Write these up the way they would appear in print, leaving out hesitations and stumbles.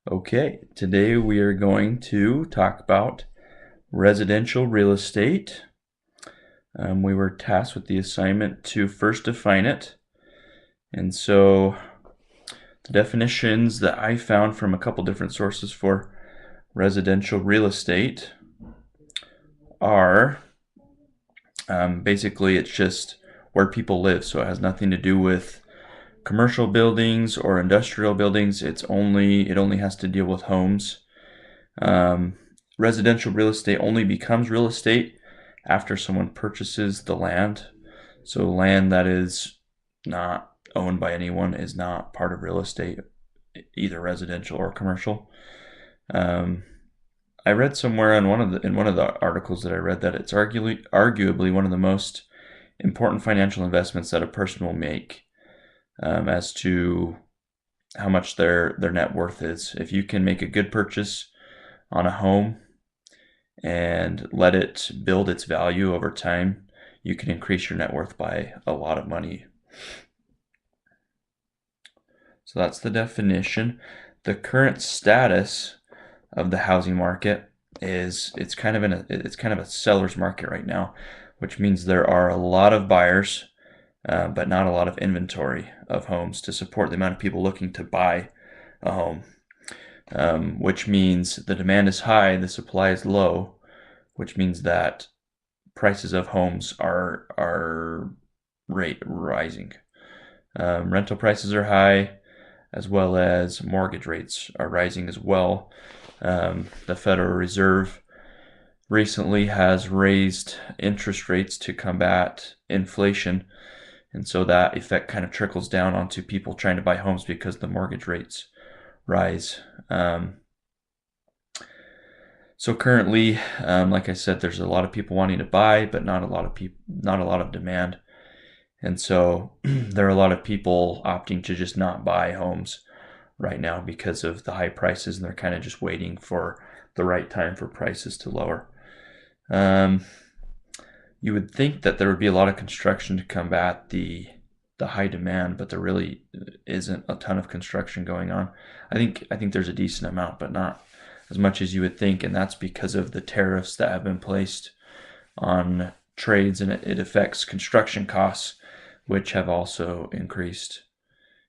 Okay, today we are going to talk about residential real estate. We were tasked with the assignment to first define it. And so the definitions that I found from a couple different sources for residential real estate are basically it's just where people live. So it has nothing to do with commercial buildings or industrial buildings. It only has to deal with homes. Residential real estate only becomes real estate after someone purchases the land. So land that is not owned by anyone is not part of real estate, either residential or commercial. I read somewhere in one of the articles that I read that it's arguably one of the most important financial investments that a person will make, as to how much their net worth is. If you can make a good purchase on a home and let it build its value over time, you can increase your net worth by a lot of money. So that's the definition. The current status of the housing market is it's kind of a seller's market right now, which means there are a lot of buyers, but not a lot of inventory of homes to support the amount of people looking to buy a home. Which means the demand is high, the supply is low, which means that prices of homes are rising. Rental prices are high, as well as mortgage rates are rising as well. The Federal Reserve recently has raised interest rates to combat inflation, and so that effect kind of trickles down onto people trying to buy homes because the mortgage rates rise. So currently, like I said, there's a lot of people wanting to buy, but not a lot of demand. And so there are a lot of people opting to just not buy homes right now because of the high prices, and they're kind of just waiting for the right time for prices to lower. You would think that there would be a lot of construction to combat the high demand, but there really isn't a ton of construction going on. I think there's a decent amount, but not as much as you would think, and that's because of the tariffs that have been placed on trades, and it affects construction costs, which have also increased.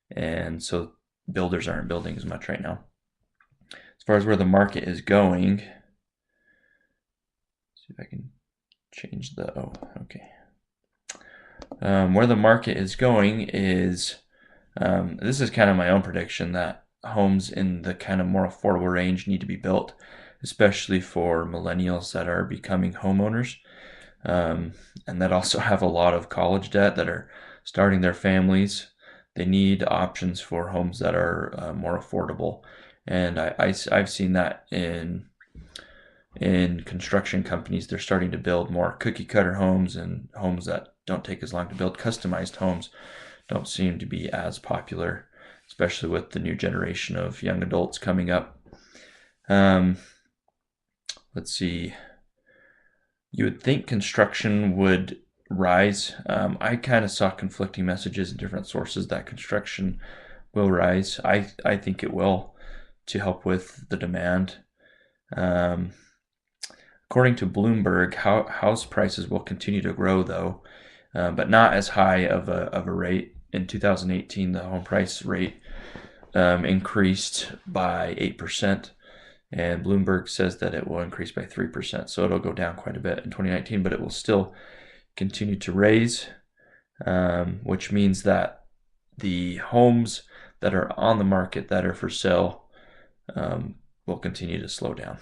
And so builders aren't building as much right now. As far as where the market is going, see if I can change okay. Where the market is going is, this is kind of my own prediction, that homes in the kind of more affordable range need to be built, especially for millennials that are becoming homeowners, and that also have a lot of college debt, that are starting their families. They need options for homes that are more affordable, and I've seen that in construction companies. They're starting to build more cookie cutter homes, and homes that don't take as long to build. Customized homes don't seem to be as popular, especially with the new generation of young adults coming up. Let's see. You would think construction would rise. I kind of saw conflicting messages in different sources that construction will rise. I think it will, to help with the demand. According to Bloomberg, house prices will continue to grow, though, but not as high of a rate. In 2018, the home price rate increased by 8%, and Bloomberg says that it will increase by 3%. So it'll go down quite a bit in 2019, but it will still continue to raise, which means that the homes that are on the market that are for sale will continue to slow down.